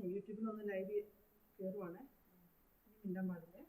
യൂട്യൂബിലൊന്ന് live കയറുവാണ്. മിണ്ടാൻ പാടില്ലേ.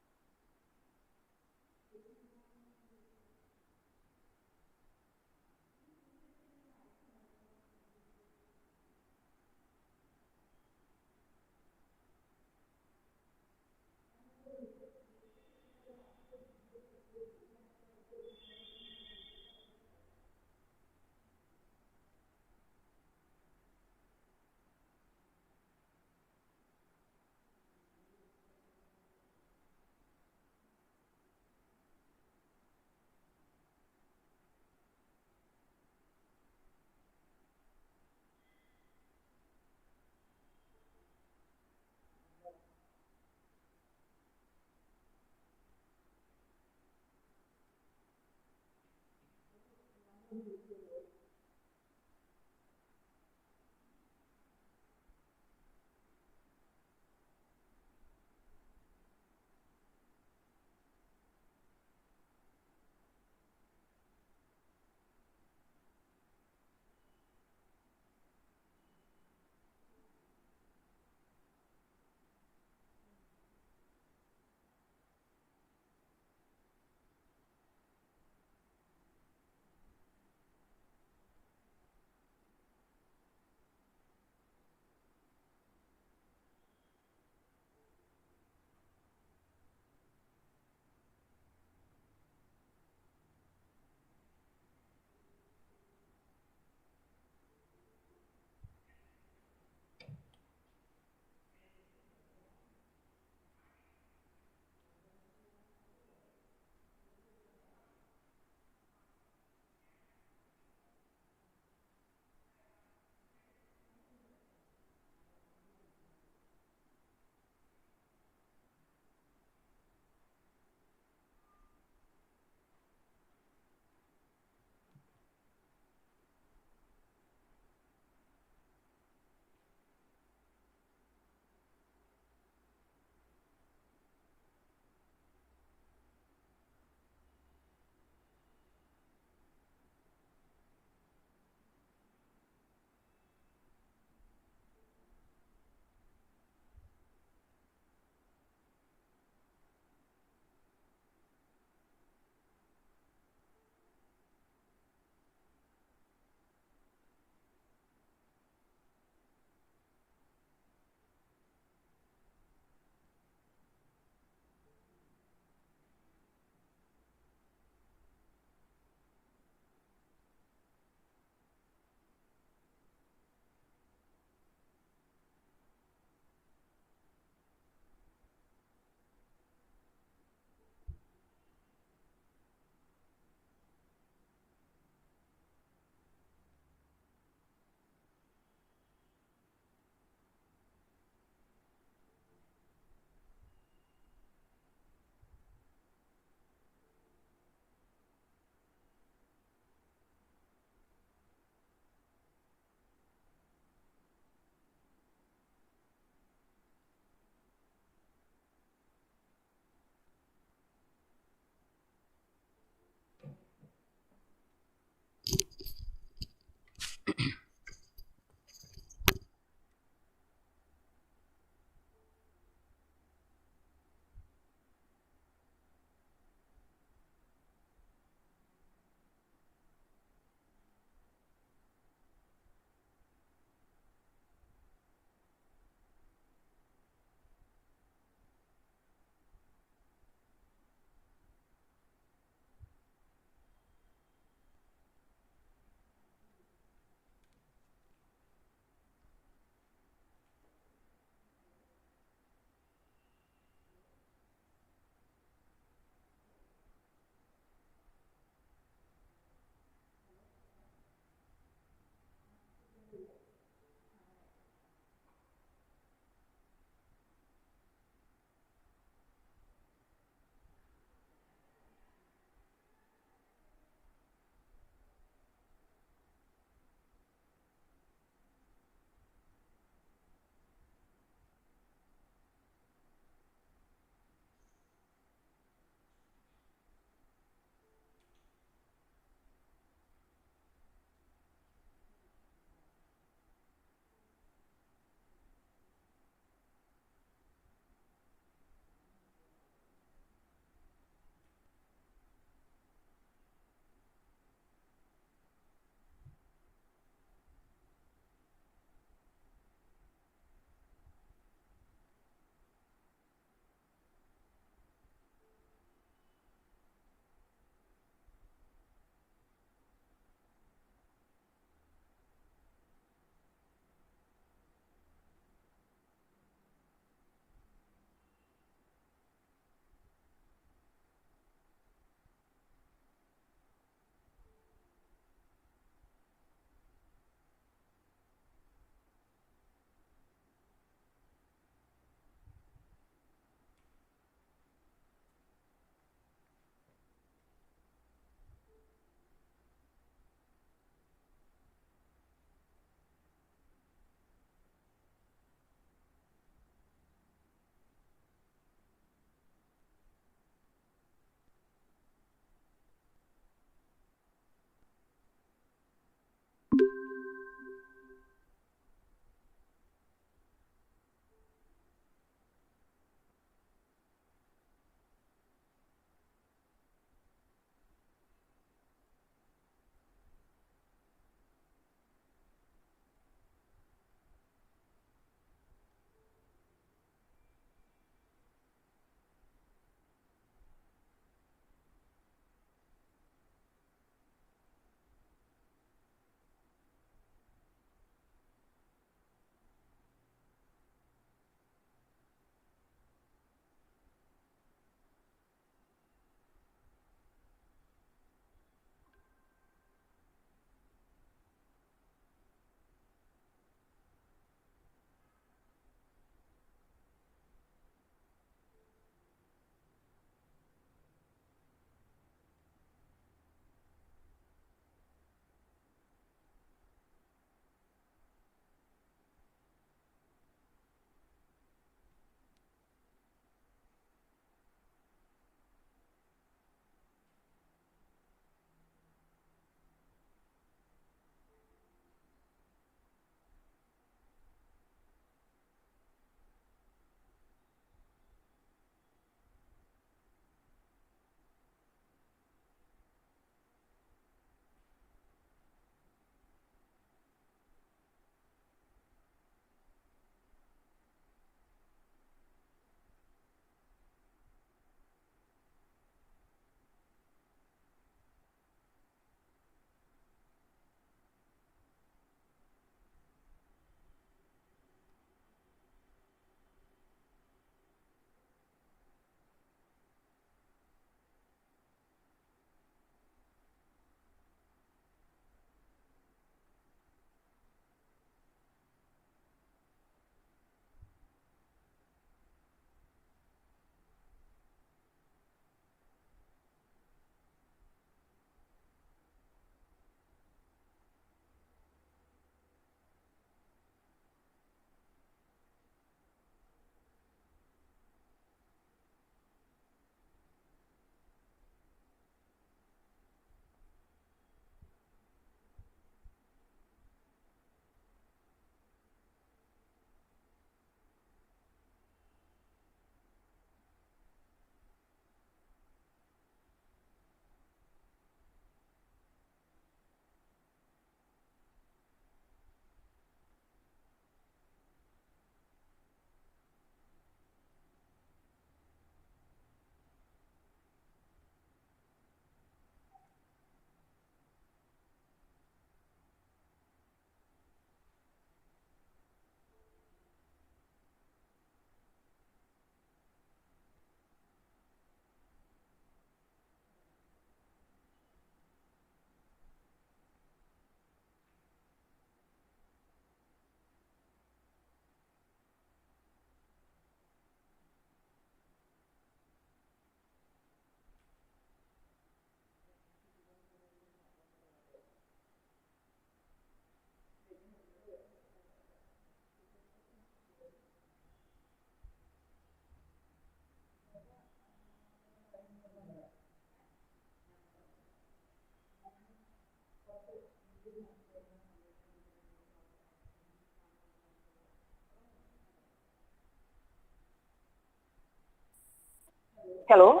Hello.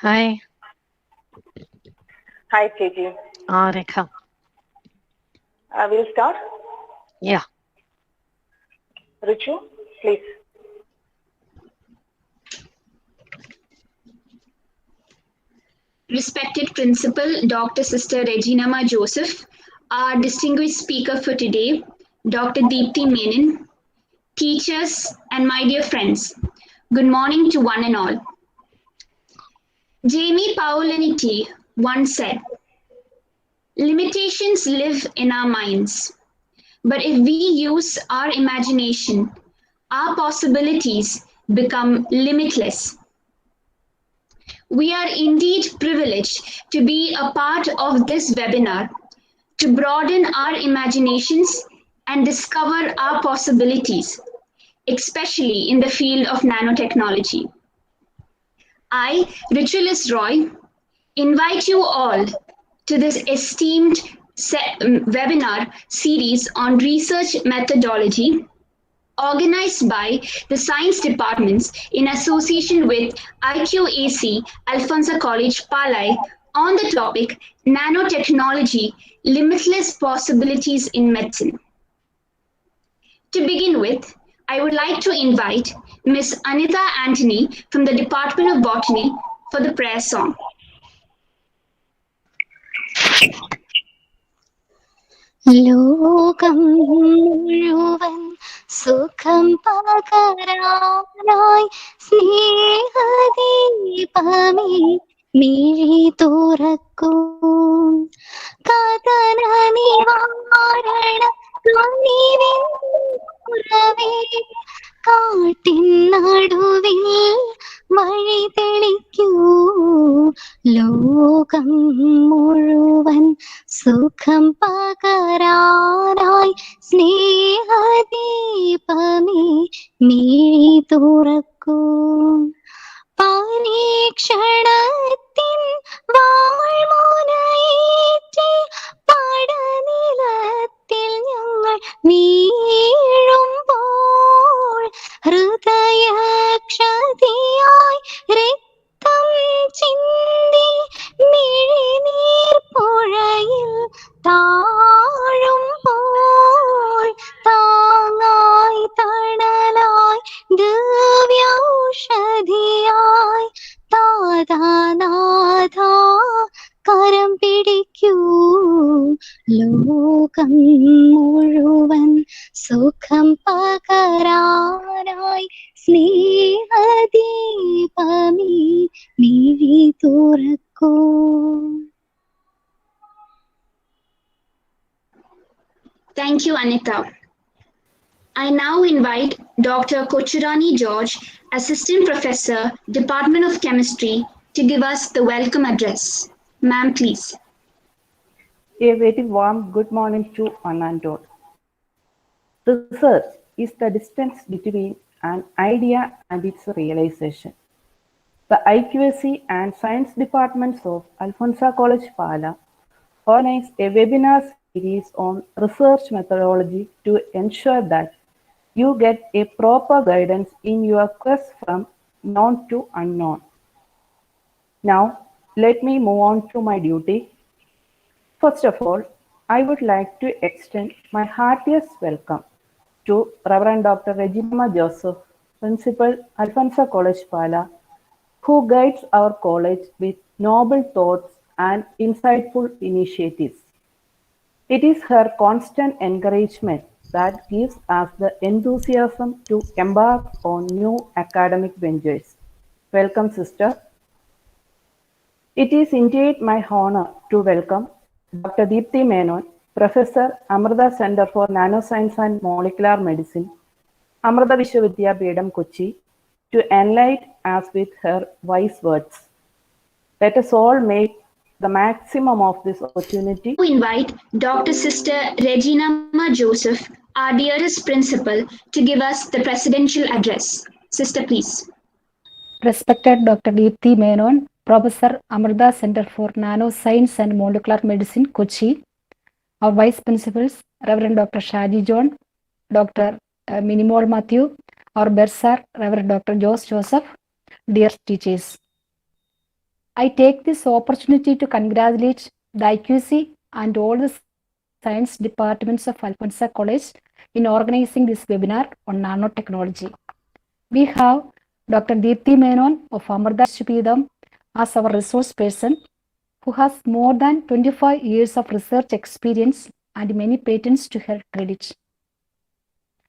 Hi. Hi, KG. Rekha. We'll start. Yeah. Richu, please. Respected Principal Dr. Sister Regina Joseph, our distinguished speaker for today, Dr. Deepthi Menon, teachers, and my dear friends, good morning to one and all. Jamie Paolinitti once said, limitations live in our minds, but if we use our imagination, our possibilities become limitless. We are indeed privileged to be a part of this webinar to broaden our imaginations and discover our possibilities, especially in the field of nanotechnology. I, Ritualist Roy, invite you all to this esteemed webinar series on research methodology organized by the science departments in association with IQAC Alfonso College Palai on the topic nanotechnology, limitless possibilities in medicine. To begin with, I would like to invite Ms. Anita Anthony from the Department of Botany for the prayer song. ലോകം മുഴുവൻ സുഖം പകരാനായി സ്നേഹദീപമേ മിഴി തുറക്കൂ കഥന നിവാരണ കണ്ണിരിൻ ഉറവേ കാട്ടിൻ നടുവിൽ വഴി തെളിക്കൂ ലോകം മുഴുവൻ സുഖം പകരാനായി സ്നേഹദീപമേ മിഴി തുറക്കൂ പരീക്ഷണത്തിൻ വാൾമുനയേറ്റി പടനിലത്തിൽ ഞങ്ങൾ വീഴുമ്പോൾ ഹൃദയക്ഷതിയായി രക്തം ചിന്തി മിഴിനീർ പുഴയിൽ താഴുമ്പോൾ താങ്ങായി തണലായി ദിവ്യൗഷധിയായി താതാനാഥ കരം പിടിക്കൂ ലോകം മുഴുവൻ സുഖം പകരാനായി സ്നേഹദീപമേ മിഴി തുറക്കൂ. Thank you, Anita. I now invite Dr. Kochurani George, Assistant Professor, Department of Chemistry, to give us the welcome address. Ma'am, please. A very warm good morning to one and all. Research is the distance between an idea and its realization. The IQAC and Science Departments of Alfonso College Pala organize a webinar series on research methodology to ensure that you get a proper guidance in your quest from known to unknown. Now, let me move on to my duty. First of all, I would like to extend my heartiest welcome to Reverend Dr. Regina Joseph, Principal, Alfonso College Pala, who guides our college with noble thoughts and insightful initiatives. It is her constant encouragement that gives us the enthusiasm to embark on new academic ventures. Welcome, sister. It is indeed my honor to welcome Dr. Deepthi Menon, Professor, Amrita Center for Nanoscience and Molecular Medicine, Amrita Vishwavidyapeetham Kochi, to enlighten us with her wise words. Let us all make the maximum of this opportunity. We invite Dr. Sister Regina Joseph, our dearest principal, to give us the presidential address. Sister, please. Respected Dr. Deepthi Menon, Professor, Amrita Center for Nanoscience and Molecular Medicine, Kochi, our Vice Principals, Reverend Dr. Shaji John, Dr. Minimol Matthew, our Bursar, Reverend Dr. Joseph, dear teachers. I take this opportunity to congratulate the IQC and all the science departments of Alfonsa College in organizing this webinar on nanotechnology. We have Dr. Deepthi Menon of Amarda Shupidam as our resource person who has more than 25 years of research experience and many patents to her credit.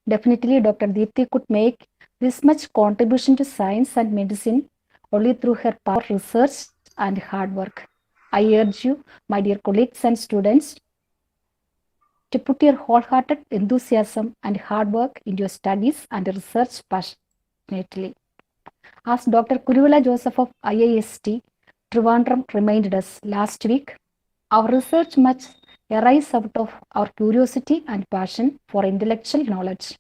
Definitely, Dr. Deepthi could make this much contribution to science and medicine only through her power, research, and hard work. I urge you, my dear colleagues and students, to put your wholehearted enthusiasm and hard work into your studies and research passionately. As Dr. Kuruvilla Joseph of IIST Trivandrum reminded us last week, our research must arise out of our curiosity and passion for intellectual knowledge.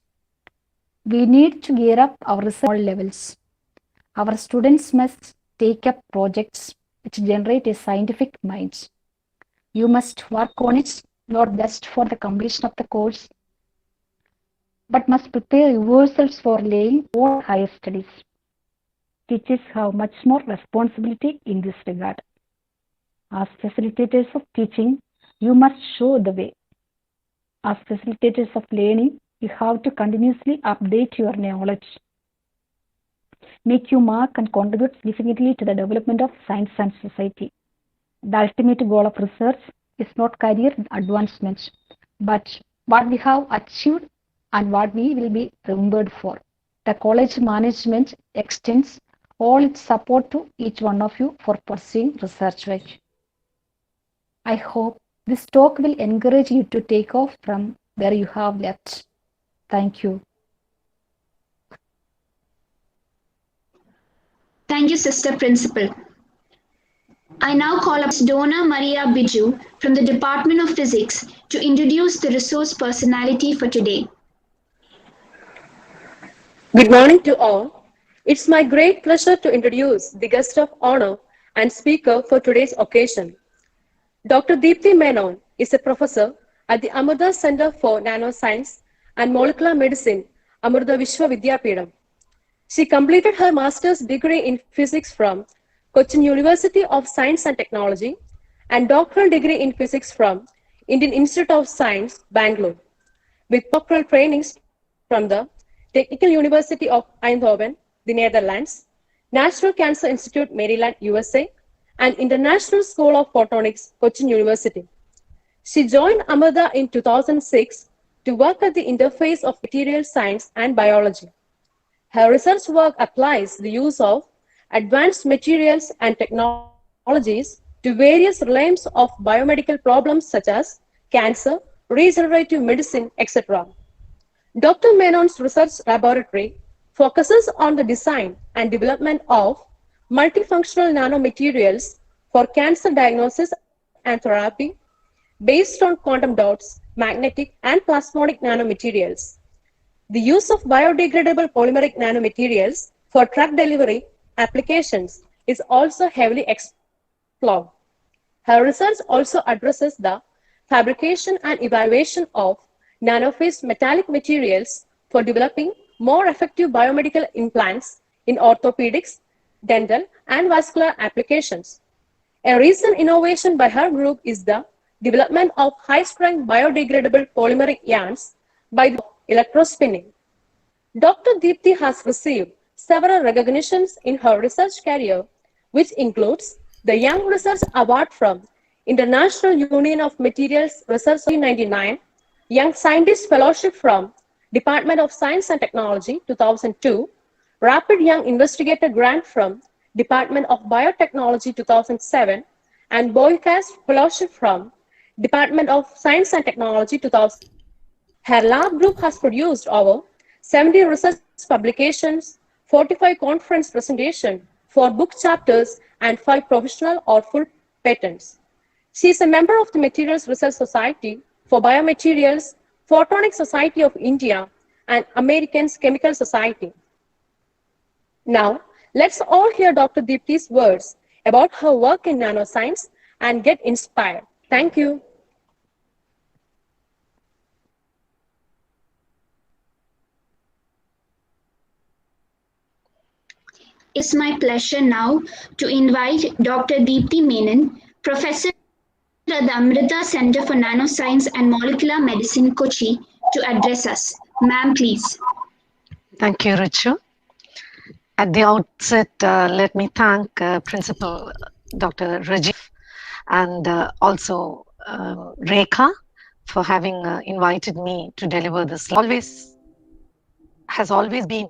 We need to gear up our research at all levels. Our students must take up projects which generate a scientific mind. You must work on it not just for the completion of the course, but must prepare yourselves for laying all higher studies. Teachers have much more responsibility in this regard. As facilitators of teaching, you must show the way. As facilitators of learning, you have to continuously update your knowledge. Make your mark and contribute significantly to the development of science and society. The ultimate goal of research is not career advancement, but what we have achieved and what we will be remembered for. The college management extends all its support to each one of you for pursuing research work. I hope this talk will encourage you to take off from where you have left. Thank you. Thank you, Sister Principal. I now call up Donna Maria Biju from the Department of Physics to introduce the resource personality for today. Good morning to all. It's my great pleasure to introduce the guest of honor and speaker for today's occasion. Dr. Deepthi Menon is a professor at the Amarda Center for Nanoscience and Molecular Medicine, Amarda Vishwa Vidyapeetham. She completed her master's degree in physics from Cochin University of Science and Technology and doctoral degree in physics from Indian Institute of Science, Bangalore, with doctoral trainings from the Technical University of Eindhoven, the Netherlands, National Cancer Institute, Maryland, USA, and International School of Photonics, Cochin University. She joined Amarda in 2006 to work at the interface of material science and biology. Her research work applies the use of advanced materials and technologies to various realms of biomedical problems such as cancer, regenerative medicine, etc. Dr. Menon's research laboratory focuses on the design and development of multifunctional nanomaterials for cancer diagnosis and therapy based on quantum dots, magnetic and plasmonic nanomaterials. The use of biodegradable polymeric nanomaterials for drug delivery applications is also heavily explored. Her research also addresses the fabrication and evaluation of nanophased metallic materials for developing more effective biomedical implants in orthopedics, dental, and vascular applications. A recent innovation by her group is the development of high-strength biodegradable polymeric yarns by the electrospinning. Dr. Deepthi has received several recognitions in her research career, which includes the Young Research Award from International Union of Materials Research 1999, Young Scientist Fellowship from Department of Science and Technology 2002, Rapid Young Investigator Grant from Department of Biotechnology 2007, and Boycast Fellowship from Department of Science and Technology 2000. Her lab group has produced over 70 research publications, 45 conference presentations, 4 book chapters, and 5 professional or full patents. She is a member of the Materials Research Society for Biomaterials, Photonic Society of India, and American Chemical Society. Now, let's all hear Dr. Deepthi's words about her work in nanoscience and get inspired. Thank you. . It's my pleasure now to invite Dr. Deepthi Menon, Professor at the Amrita Center for Nanoscience and Molecular Medicine, Kochi, to address us. Ma'am, please. Thank you, Richu. At the outset, let me thank Principal Dr. Rajiv and also Rekha for having invited me to deliver this. Has always been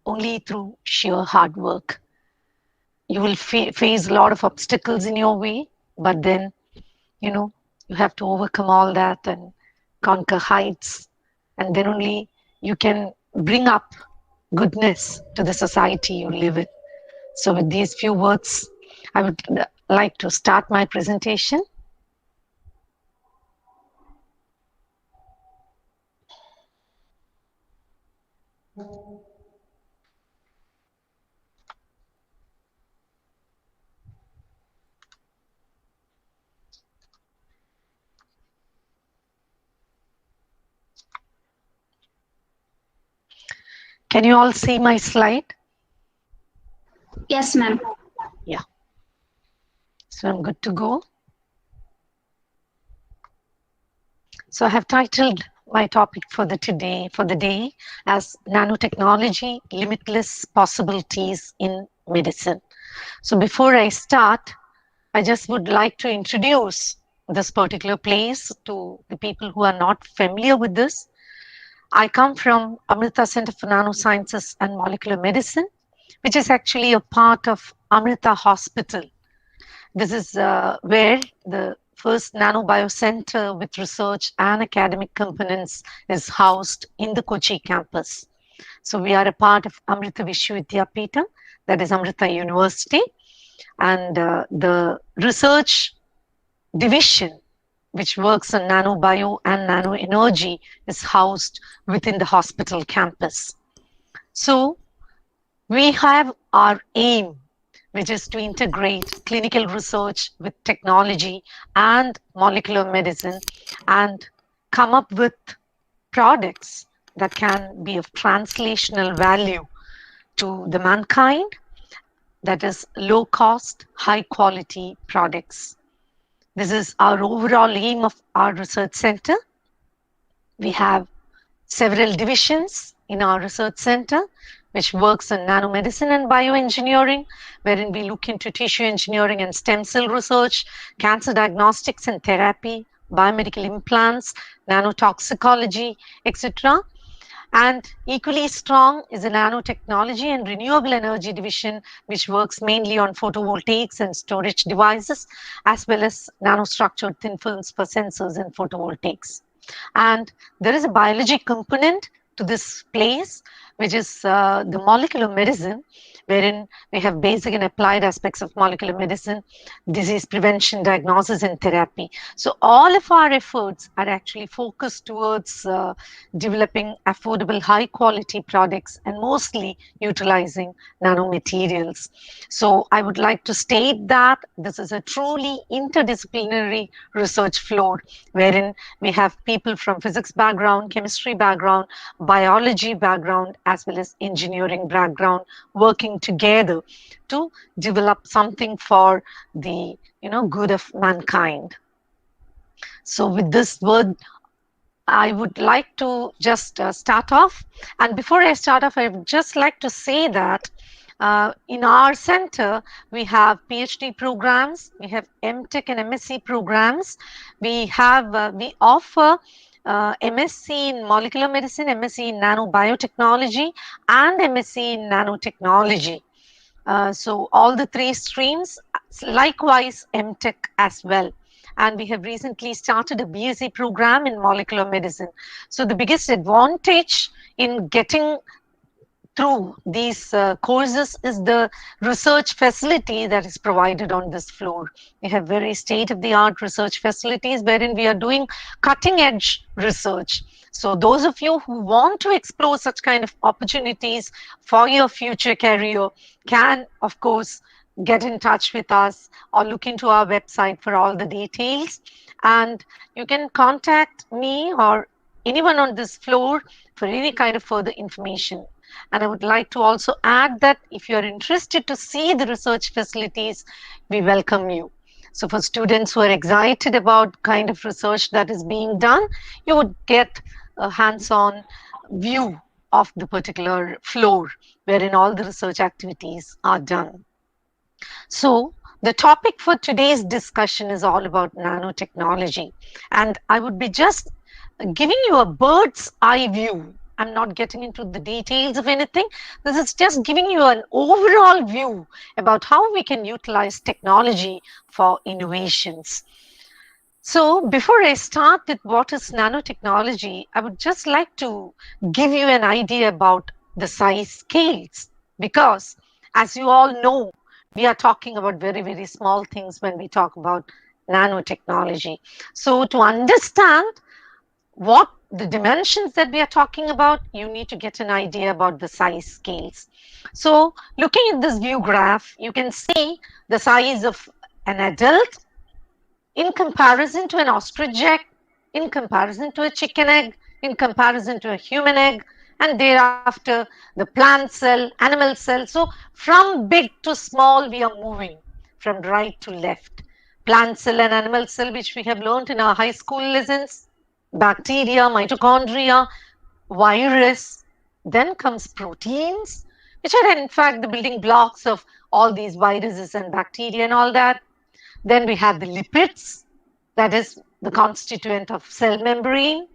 only through sheer hard work. You will face a lot of obstacles in your way, but then, you have to overcome all that and conquer heights, and then only you can bring up goodness to the society you live in. So with these few words, I would like to start my presentation. Can you all see my slide? Yes, ma'am. Yeah. So I'm good to go. So I have titled my topic for the day as Nanotechnology, Limitless Possibilities in Medicine. So before I start, I just would like to introduce this particular place to the people who are not familiar with this. I come from Amrita Center for Nanosciences and Molecular Medicine, which is actually a part of Amrita Hospital. This is where the first nanobio center with research and academic components is housed in the Kochi campus. So we are a part of Amrita Vishwavidyapeetham, that is Amrita University, and the research division which works on nanobio and nanoenergy is housed within the hospital campus. So we have our aim, which is to integrate clinical research with technology and molecular medicine and come up with products that can be of translational value to the mankind, that is low cost, high quality products. This is our overall aim of our research center. We have several divisions in our research center, which works on nanomedicine and bioengineering, wherein we look into tissue engineering and stem cell research, cancer diagnostics and therapy, biomedical implants, nanotoxicology, etc. And equally strong is the nanotechnology and renewable energy division, which works mainly on photovoltaics and storage devices, as well as nanostructured thin films for sensors and photovoltaics. And there is a biology component to this place, which is the molecular medicine, wherein we have basic and applied aspects of molecular medicine, disease prevention, diagnosis, and therapy. So all of our efforts are actually focused towards developing affordable, high quality products and mostly utilizing nanomaterials. So I would like to state that this is a truly interdisciplinary research floor, wherein we have people from physics background, chemistry background, biology background, as well as engineering background, working together to develop something for the good of mankind. So with this word, I would like to just start off. And before I start off, I would just like to say that in our center, we have PhD programs, we have MTech and MSc programs. We offer MSc in molecular medicine, MSc in nanobiotechnology, and MSc in nanotechnology. So all the three streams, likewise MTech as well. And we have recently started a BSc program in molecular medicine. So the biggest advantage in getting through these courses is the research facility that is provided on this floor. We have very state-of-the-art research facilities wherein we are doing cutting-edge research. So those of you who want to explore such kind of opportunities for your future career can, of course, get in touch with us or look into our website for all the details. And you can contact me or anyone on this floor for any kind of further information. And I would like to also add that if you are interested to see the research facilities, we welcome you. So for students who are excited about kind of research that is being done, you would get a hands-on view of the particular floor wherein all the research activities are done. So the topic for today's discussion is all about nanotechnology, and I would be just giving you a bird's eye view. I'm not getting into the details of anything. This is just giving you an overall view about how we can utilize technology for innovations. So before I start with what is nanotechnology, I would just like to give you an idea about the size scales, because as you all know, we are talking about very, very small things when we talk about nanotechnology. So to understand what the dimensions that we are talking about, you need to get an idea about the size scales. So looking at this view graph, you can see the size of an adult in comparison to an ostrich egg, in comparison to a chicken egg, in comparison to a human egg, and thereafter the plant cell, animal cell. So from big to small, we are moving from right to left. Plant cell and animal cell, which we have learned in our high school lessons, bacteria, mitochondria, virus, then comes proteins, which are in fact the building blocks of all these viruses and bacteria and all that. Then we have the lipids, that is the constituent of cell membrane,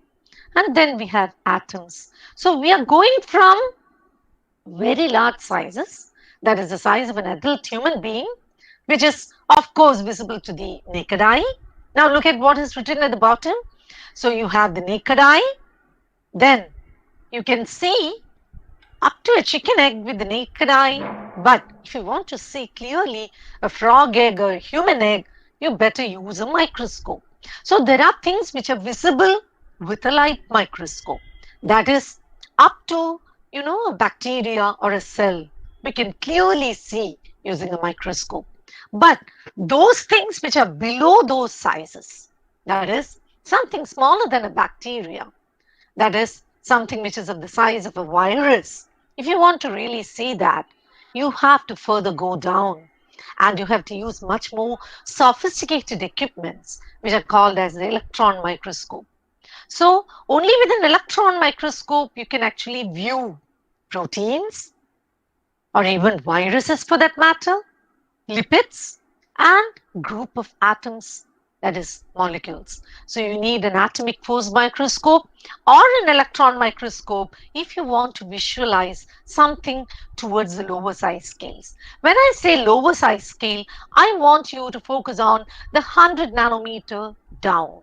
and then we have atoms. So we are going from very large sizes, that is the size of an adult human being, which is of course visible to the naked eye. Now look at what is written at the bottom. So you have the naked eye, then you can see up to a chicken egg with the naked eye. But if you want to see clearly a frog egg or a human egg, you better use a microscope. So there are things which are visible with a light microscope. That is up to, a bacteria or a cell. We can clearly see using a microscope. But those things which are below those sizes, that is something smaller than a bacteria, that is something which is of the size of a virus, if you want to really see that, you have to further go down and you have to use much more sophisticated equipments which are called as the electron microscope. So only with an electron microscope you can actually view proteins or even viruses for that matter, lipids and group of atoms, that is molecules. So you need an atomic force microscope or an electron microscope if you want to visualize something towards the lower size scales. When I say lower size scale, I want you to focus on the 100 nanometer down.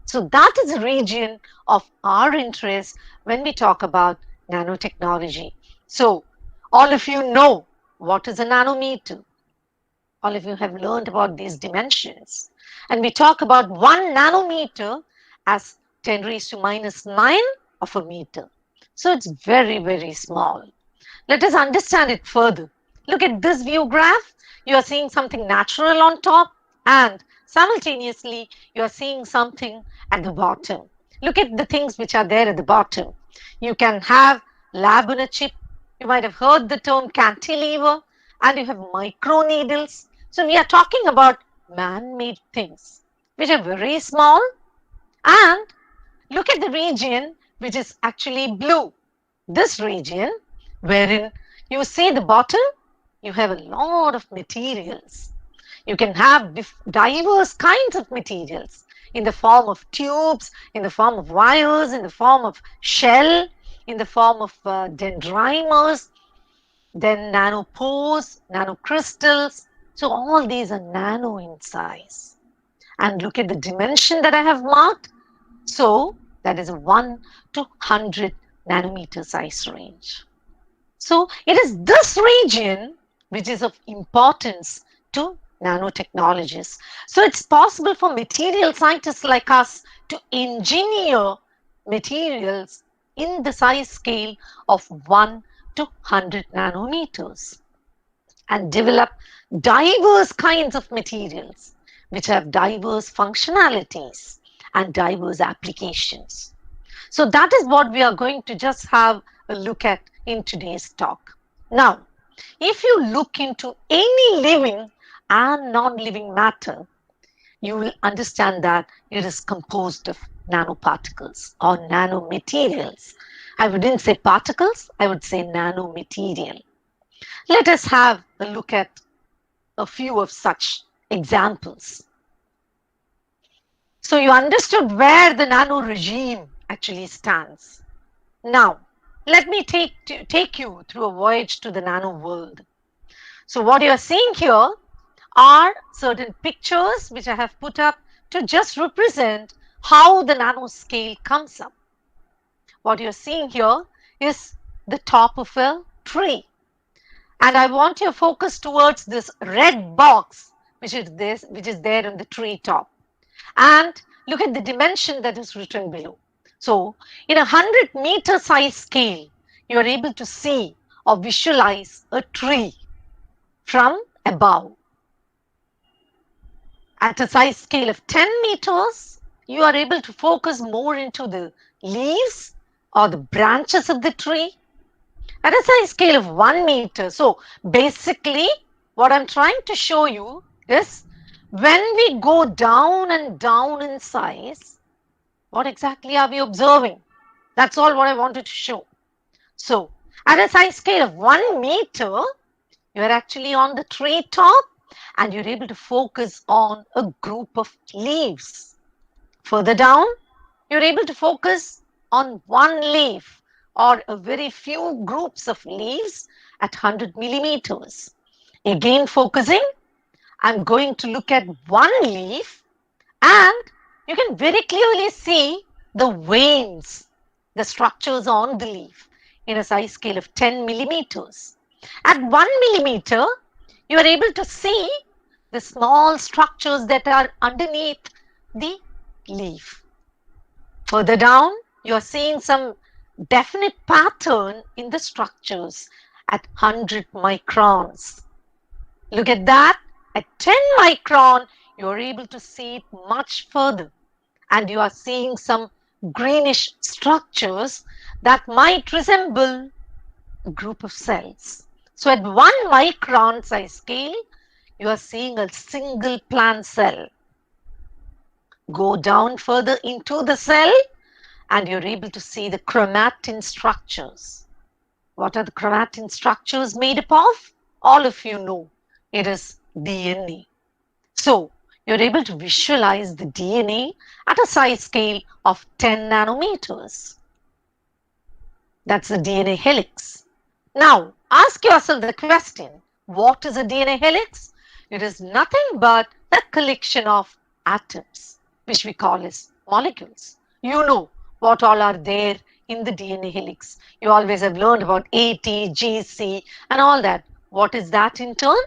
So that is the region of our interest when we talk about nanotechnology. So all of you know what is a nanometer. All of you have learned about these dimensions. And we talk about 1 nanometer as 10 raised to minus 9 of a meter. So it's very, very small. Let us understand it further. Look at this view graph. You are seeing something natural on top and simultaneously you are seeing something at the bottom. Look at the things which are there at the bottom. You can have lab on a chip. You might have heard the term cantilever, and you have micro needles. So we are talking about man-made things which are very small. And look at the region which is actually blue. This region wherein you see the bottom, you have a lot of materials. You can have diverse kinds of materials in the form of tubes, in the form of wires, in the form of shell, in the form of dendrimers, then nanopores, nanocrystals. So all these are nano in size. And look at the dimension that I have marked. So that is a 1 to 100 nanometer size range. So it is this region which is of importance to nanotechnologists. So it's possible for material scientists like us to engineer materials in the size scale of 1 to 100 nanometers and develop diverse kinds of materials which have diverse functionalities and diverse applications. So that is what we are going to just have a look at in today's talk. Now, if you look into any living and non-living matter, you will understand that it is composed of nanoparticles or nanomaterials. I wouldn't say particles, I would say nanomaterial. Let us have a look at a few of such examples. So you understood where the nano regime actually stands. Now, let me take you through a voyage to the nano world. So what you are seeing here are certain pictures which I have put up to just represent how the nanoscale comes up. What you are seeing here is the top of a tree, and I want your focus towards this red box which is there on the tree top, and look at the dimension that is written below. So in a 100-meter size scale, you are able to see or visualize a tree from above. At a size scale of 10 meters, you are able to focus more into the leaves or the branches of the tree. At a size scale of 1 meter. So basically, what I'm trying to show you is when we go down and down in size, what exactly are we observing? That's all what I wanted to show. So at a size scale of 1 meter, you are actually on the tree top and you're able to focus on a group of leaves. Further down, you're able to focus on one leaf or a very few groups of leaves at 100 millimeters. Again focusing, I'm going to look at one leaf and you can very clearly see the veins, the structures on the leaf in a size scale of 10 millimeters. At 1 millimeter, you are able to see the small structures that are underneath the leaf. Further down, you are seeing some definite pattern in the structures at 100 microns. Look at that. At 10 micron, you are able to see it much further. And you are seeing some greenish structures that might resemble a group of cells. So at 1 micron size scale, you are seeing a single plant cell. Go down further into the cell and you're able to see the chromatin structures. What are the chromatin structures made up of? All of you know it is DNA. So you're able to visualize the DNA at a size scale of 10 nanometers. That's the DNA helix. Now ask yourself the question, what is a DNA helix? It is nothing but a collection of atoms, which we call as molecules. You know what all are there in the DNA helix. You always have learned about A, T, G, C and all that. What is that in turn?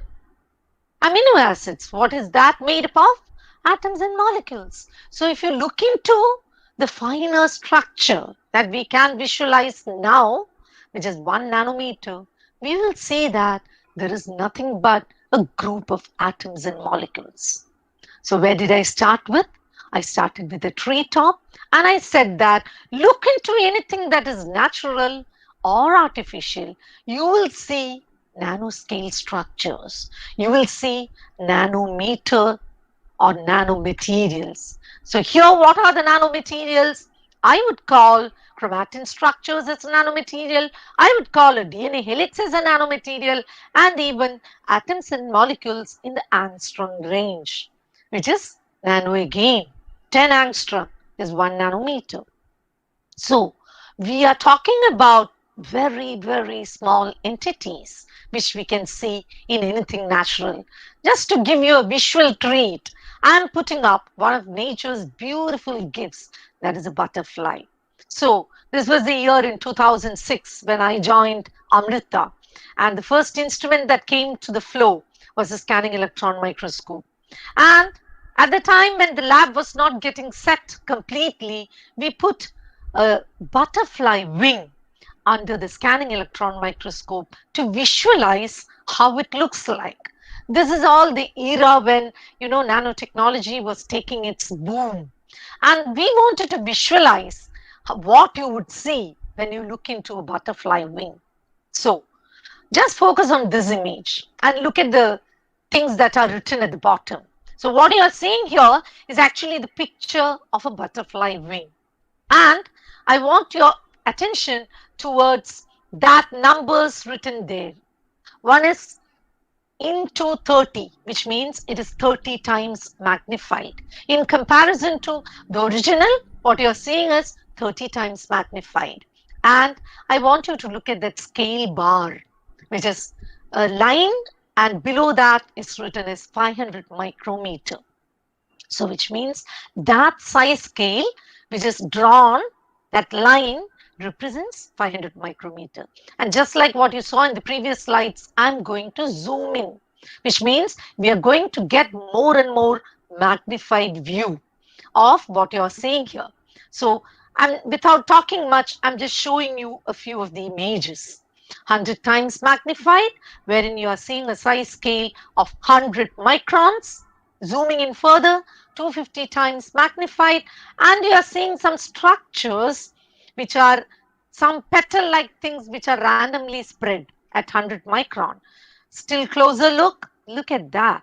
Amino acids. What is that made up of? Atoms and molecules. So if you look into the finer structure that we can visualize now, which is 1 nanometer, we will see that there is nothing but a group of atoms and molecules. So where did I start with? I started with the tree top and I said that look into anything that is natural or artificial, you will see nanoscale structures. You will see nanometer or nanomaterials. So here what are the nanomaterials? I would call chromatin structures as a nanomaterial. I would call a DNA helix as a nanomaterial and even atoms and molecules in the angstrom range, which is nano again. 10 angstrom is 1 nanometer. So we are talking about very, very small entities which we can see in anything natural. Just to give you a visual treat, I am putting up one of nature's beautiful gifts, that is a butterfly. So this was the year in 2006 when I joined Amrita, and the first instrument that came to the floor was a scanning electron microscope. And at the time when the lab was not getting set completely, we put a butterfly wing under the scanning electron microscope to visualize how it looks like. This is all the era when, nanotechnology was taking its boom. And we wanted to visualize what you would see when you look into a butterfly wing. So just focus on this image and look at the things that are written at the bottom. So what you are seeing here is actually the picture of a butterfly wing. And I want your attention towards that numbers written there. One is into 30, which means it is 30 times magnified. In comparison to the original, what you're seeing is 30 times magnified. And I want you to look at that scale bar, which is a line, and below that is written as 500 micrometer. So which means that size scale which is drawn, that line represents 500 micrometer. And just like what you saw in the previous slides, I'm going to zoom in, which means we are going to get more and more magnified view of what you are seeing here. So without talking much, I'm just showing you a few of the images. 100 times magnified, wherein you are seeing a size scale of 100 microns. Zooming in further, 250 times magnified, and you are seeing some structures which are some petal-like things which are randomly spread at 100 micron. Still closer look at that.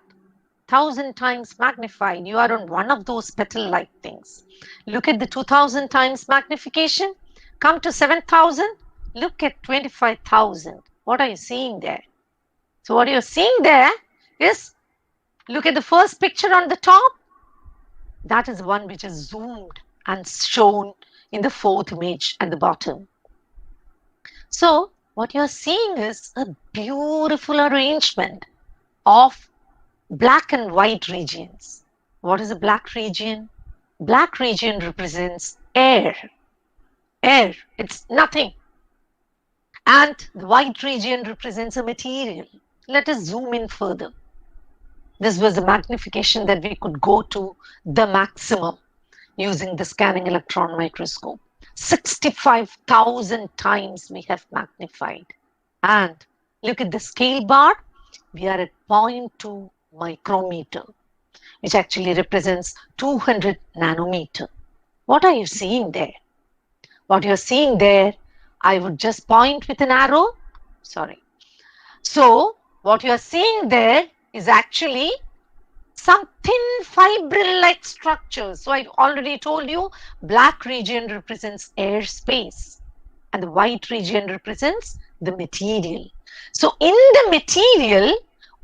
1000 times magnified, you are on one of those petal-like things. Look at the 2000 times magnification. Come to 7000, look at 25,000. What are you seeing there? So what you're seeing there is, look at the first picture on the top. That is one which is zoomed and shown in the fourth image at the bottom. So what you're seeing is a beautiful arrangement of black and white regions. What is a black region? Black region represents air. Air, it's nothing. And the white region represents a material. Let us zoom in further. This was the magnification that we could go to the maximum using the scanning electron microscope. 65,000 times we have magnified. And look at the scale bar. We are at 0.2 micrometer, which actually represents 200 nanometer. What are you seeing there? What you're seeing there, I would just point with an arrow. Sorry. So what you're seeing there is actually some thin fibril-like structures. So I've already told you, black region represents air space and the white region represents the material. So in the material,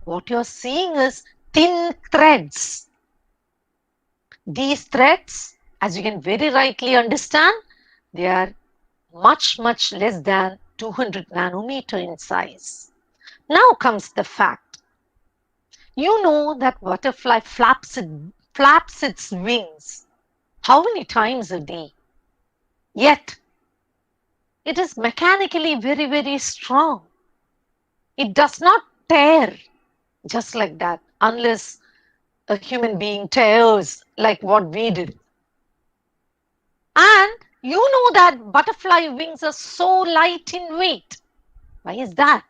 what you're seeing is thin threads. These threads, as you can very rightly understand, they are much less than 200 nanometer in size. Now comes the fact. You know that butterfly flaps its wings how many times a day? Yet, it is mechanically very strong. It does not tear just like that unless a human being tears like what we did. And you know that butterfly wings are so light in weight. Why is that?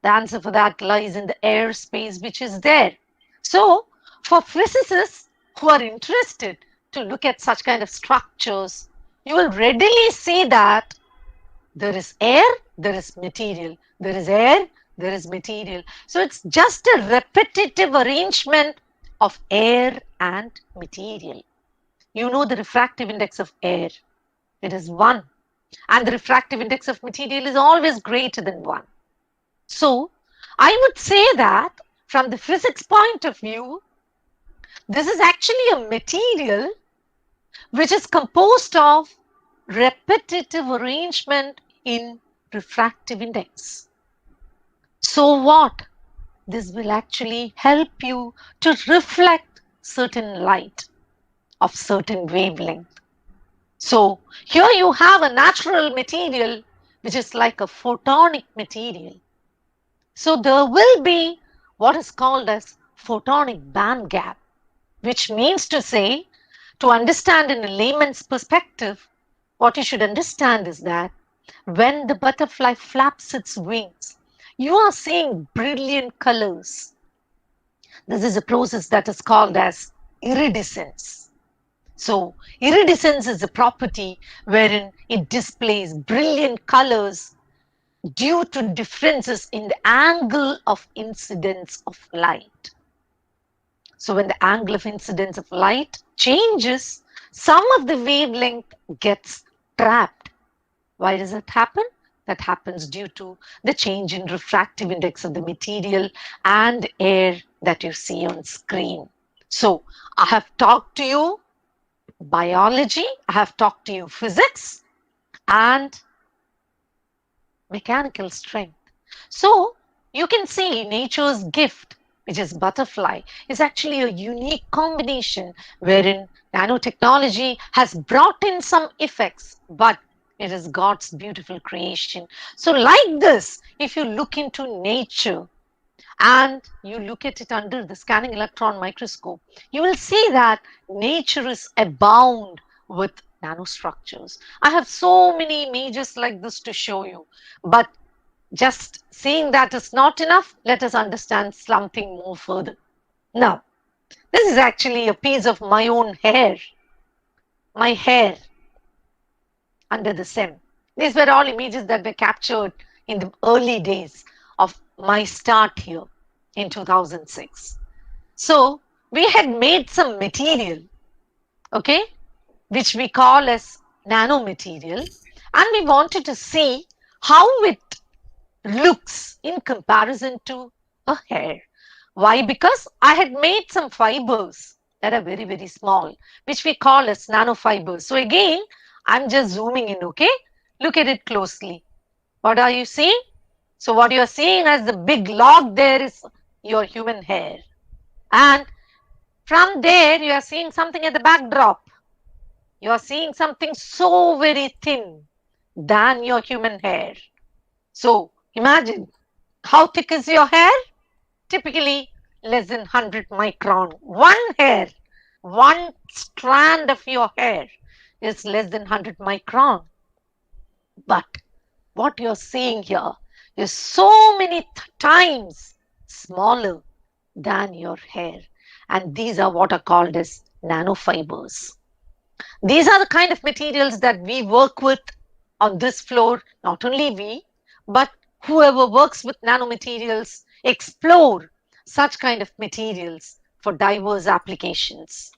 The answer for that lies in the airspace which is there. So, for physicists who are interested to look at such kind of structures, you will readily see that there is air, there is material. There is air, there is material. So, it's just a repetitive arrangement of air and material. You know the refractive index of air. It is 1. And the refractive index of material is always greater than 1. So, I would say that from the physics point of view, this is actually a material which is composed of repetitive arrangement in refractive index. So what? This will actually help you to reflect certain light of certain wavelength. So here you have a natural material which is like a photonic material. So there will be what is called as photonic band gap, which means to say, to understand in a layman's perspective, what you should understand is that when the butterfly flaps its wings, you are seeing brilliant colors. This is a process that is called as iridescence. So iridescence is a property wherein it displays brilliant colors due to differences in the angle of incidence of light. So when the angle of incidence of light changes, some of the wavelength gets trapped. Why does that happen? That happens due to the change in refractive index of the material and air that you see on screen. So I have talked to you biology, I have talked to you physics and mechanical strength. So you can see nature's gift, which is butterfly, is actually a unique combination wherein nanotechnology has brought in some effects, but it is God's beautiful creation. So like this, if you look into nature and you look at it under the scanning electron microscope, you will see that nature is abound with nanostructures. I have so many images like this to show you, but just seeing that is not enough. Let us understand something more further. Now, this is actually a piece of my own hair, my hair under the SEM. These were all images that were captured in the early days of my start here in 2006. So, we had made some material, okay, which we call as nanomaterial, and we wanted to see how it looks in comparison to a hair. Why? Because I had made some fibers that are very, very small, which we call as nanofibers. So again, I'm just zooming in, okay? Look at it closely. What are you seeing? So what you are seeing as the big log there is your human hair. And from there, you are seeing something at the backdrop. You are seeing something so very thin than your human hair. So imagine, how thick is your hair? Typically less than 100 micron. One hair, one strand of your hair is less than 100 micron. But what you're seeing here is so many times smaller than your hair. And these are what are called as nanofibers. These are the kind of materials that we work with on this floor. Not only we, but whoever works with nanomaterials explore such kind of materials for diverse applications.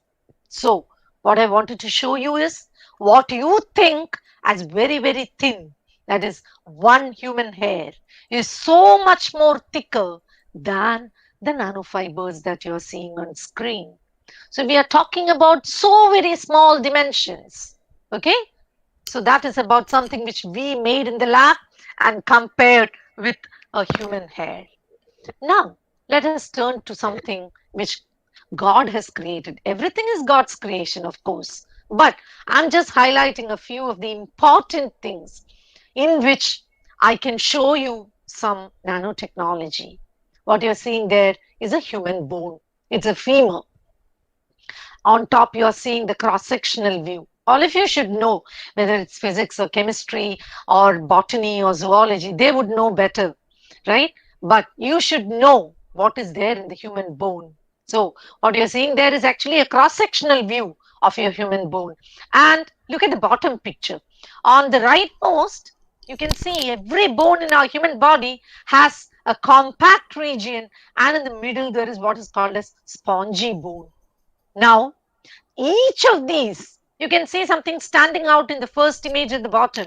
So what I wanted to show you is what you think as very, very thin, that is one human hair, is so much more thicker than the nanofibers that you're seeing on screen. So we are talking about so very small dimensions. Okay. So that is about something which we made in the lab and compared with a human hair. Now, let us turn to something which God has created. Everything is God's creation, of course, but I'm just highlighting a few of the important things in which I can show you some nanotechnology. What you're seeing there is a human bone. It's a femur. On top, you're seeing the cross-sectional view. All of you should know, whether it's physics or chemistry or botany or zoology, they would know better, right? But you should know what is there in the human bone. So what you're seeing there is actually a cross-sectional view of your human bone. And look at the bottom picture. On the rightmost, you can see every bone in our human body has a compact region, and in the middle there is what is called as spongy bone. Now, each of these, you can see something standing out in the first image at the bottom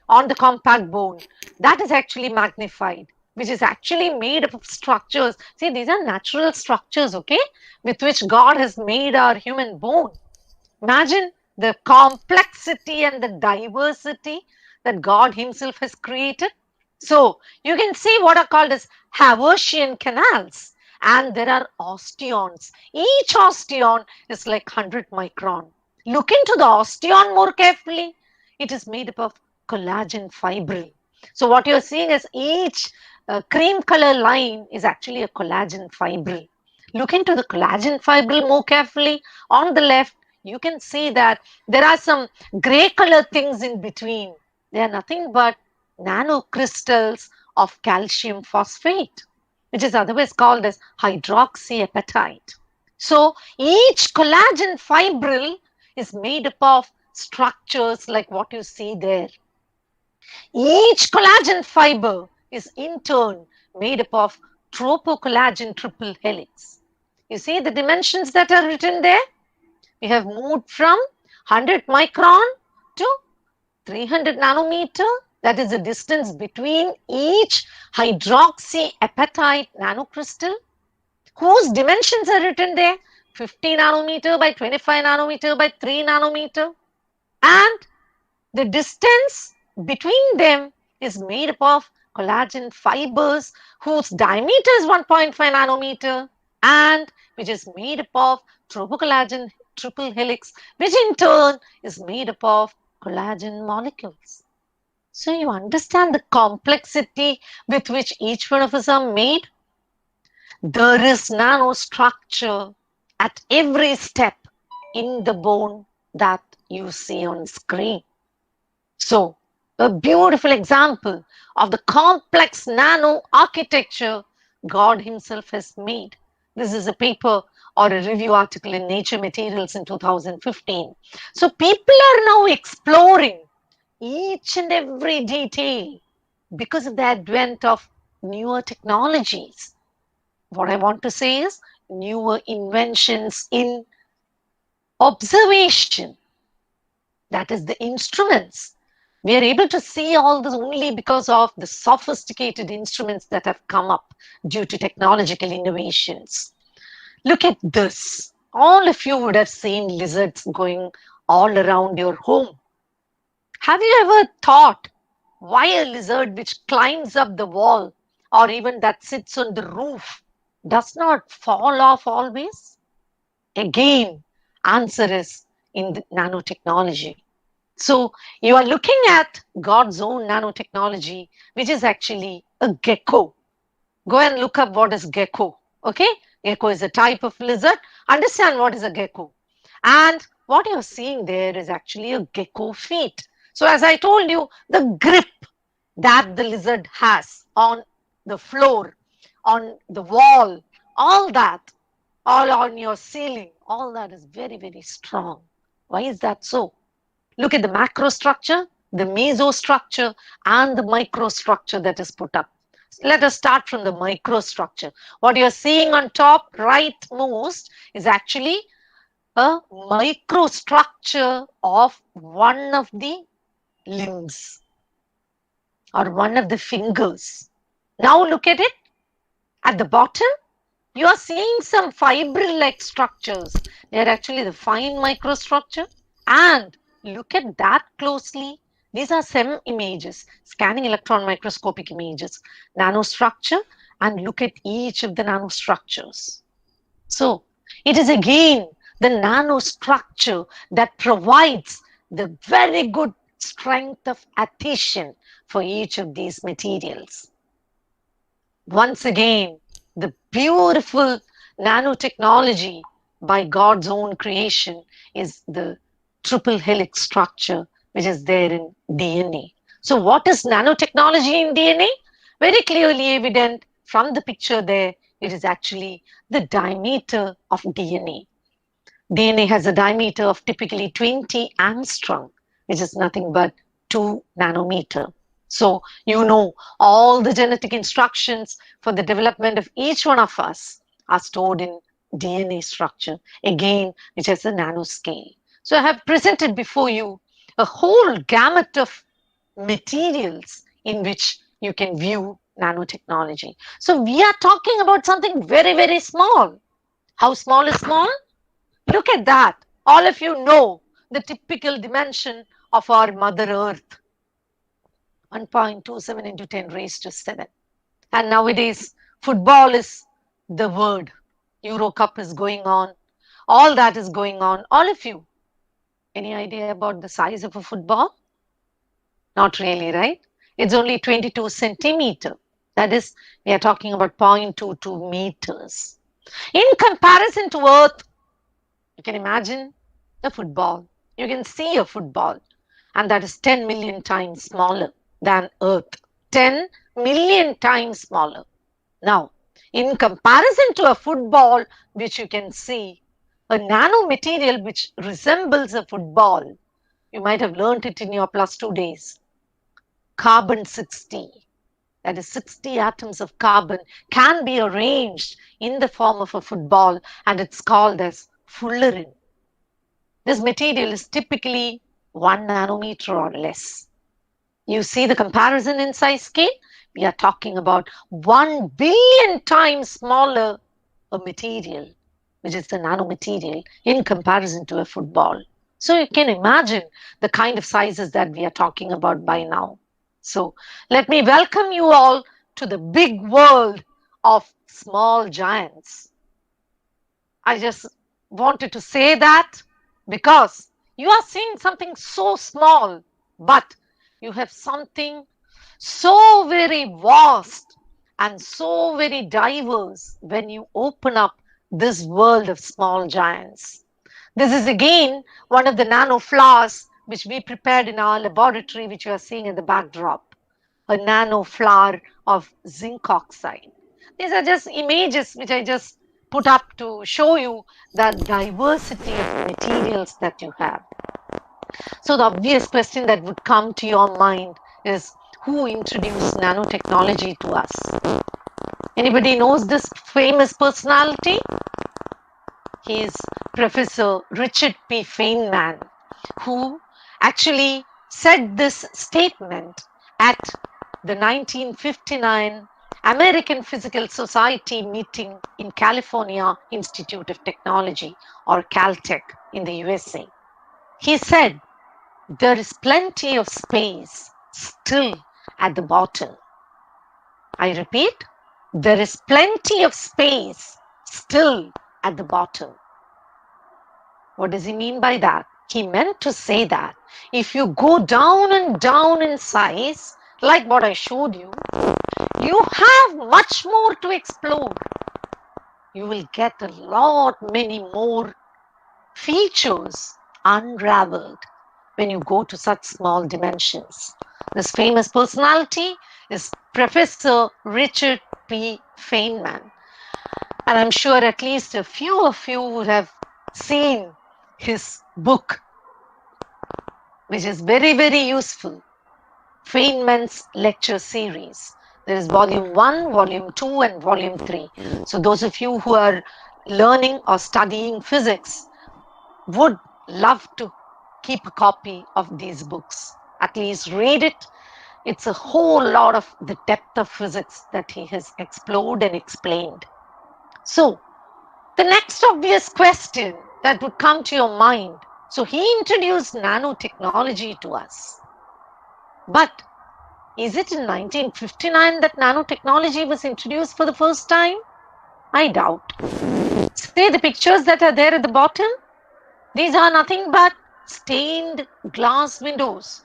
on the compact bone. That is actually magnified, which is actually made up of structures. See, these are natural structures, okay, with which God has made our human bone. Imagine the complexity and the diversity that God Himself has created. So you can see what are called as Haversian canals, and there are osteons. Each osteon is like 100 micron. Look into the osteon more carefully. It is made up of collagen fibril. So what you're seeing is each cream color line is actually a collagen fibril. Look into the collagen fibril more carefully. On the left, you can see that there are some gray color things in between. They are nothing but nanocrystals of calcium phosphate, which is otherwise called as hydroxyapatite. So each collagen fibril is made up of structures like what you see there. Each collagen fiber is in turn made up of tropocollagen triple helix. You see the dimensions that are written there? We have moved from 100 micron to 300 nanometer. That is the distance between each hydroxyapatite nanocrystal, whose dimensions are written there: 50 nanometer by 25 nanometer by 3 nanometer. And the distance between them is made up of collagen fibers whose diameter is 1.5 nanometer and which is made up of tropocollagen triple helix, which in turn is made up of collagen molecules. So you understand the complexity with which each one of us are made? There is nanostructure at every step in the bone that you see on screen. So, a beautiful example of the complex nano architecture God Himself has made. This is a paper or a review article in Nature Materials in 2015. So, people are now exploring each and every detail because of the advent of newer technologies. What I want to say is newer inventions in observation, that is the instruments. We are able to see all this only because of the sophisticated instruments that have come up due to technological innovations. Look at this. All of you would have seen lizards going all around your home. Have you ever thought why a lizard which climbs up the wall or even that sits on the roof does not fall off always? Again, answer is in the nanotechnology. So you are looking at God's own nanotechnology, which is actually a gecko. Go and look up what is gecko. Okay, gecko is a type of lizard. Understand what is a gecko. And what you're seeing there is actually a gecko feet. So as I told you, the grip that the lizard has on the floor, on the wall, all that, all on your ceiling, all that is very, very strong. Why is that so? Look at the macrostructure, the mesostructure, and the microstructure that is put up. Let us start from the microstructure. What you're seeing on top rightmost is actually a microstructure of one of the limbs or one of the fingers. Now look at it. At the bottom, you are seeing some fibril-like structures. They are actually the fine microstructure. And look at that closely. These are SEM images, scanning electron microscopic images, nanostructure, and look at each of the nanostructures. So it is again the nanostructure that provides the very good strength of adhesion for each of these materials. Once again, the beautiful nanotechnology by God's own creation is the triple helix structure which is there in DNA. So what is nanotechnology in DNA? Very clearly evident from the picture there, it is actually the diameter of DNA. DNA has a diameter of typically 20 angstrom, which is nothing but 2 nanometer. So you know all the genetic instructions for the development of each one of us are stored in DNA structure, again, which has a nanoscale. So I have presented before you a whole gamut of materials in which you can view nanotechnology. So we are talking about something very, very small. How small is small? Look at that. All of you know the typical dimension of our Mother Earth. 1.27 into 10 raised to 7. And nowadays, football is the word. Euro Cup is going on. All that is going on. All of you, any idea about the size of a football? Not really, right? It's only 22 centimeter. That is, we are talking about 0.22 meters. In comparison to Earth, you can imagine a football. You can see a football, and that is 10 million times smaller than Earth. 10 million times smaller. Now, in comparison to a football, which you can see, a nanomaterial which resembles a football. You might have learnt it in your plus 2 days. Carbon 60, that is 60 atoms of carbon, can be arranged in the form of a football, and it's called as fullerene. This material is typically 1 nanometer or less. You see the comparison in size scale? We are talking about 1 billion times smaller a material, which is the nanomaterial, in comparison to a football. So you can imagine the kind of sizes that we are talking about by now. So let me welcome you all to the big world of small giants. I just wanted to say that because you are seeing something so small, but you have something so very vast and so very diverse when you open up this world of small giants. This is again one of the nano flowers which we prepared in our laboratory, which you are seeing in the backdrop, a nano flower of zinc oxide. These are just images which I just put up to show you the diversity of materials that you have. So the obvious question that would come to your mind is, who introduced nanotechnology to us? Anybody knows this famous personality? He is Professor Richard P. Feynman, who actually said this statement at the 1959 American Physical Society meeting in California Institute of Technology, or Caltech in the USA. He said, "There is plenty of space still at the bottom." I repeat, there is plenty of space still at the bottom. What does he mean by that? He meant to say that if you go down and down in size, like what I showed you, you have much more to explore. You will get a lot many more features unraveled when you go to such small dimensions. This famous personality is Professor Richard P. Feynman. And I'm sure at least a few of you would have seen his book, which is very, very useful, Feynman's lecture series. There is volume 1, volume 2, and volume 3. So those of you who are learning or studying physics would love to keep a copy of these books. At least read it. It's a whole lot of the depth of physics that he has explored and explained. So the next obvious question that would come to your mind, so he introduced nanotechnology to us. But is it in 1959 that nanotechnology was introduced for the first time? I doubt. See the pictures that are there at the bottom? These are nothing but stained glass windows.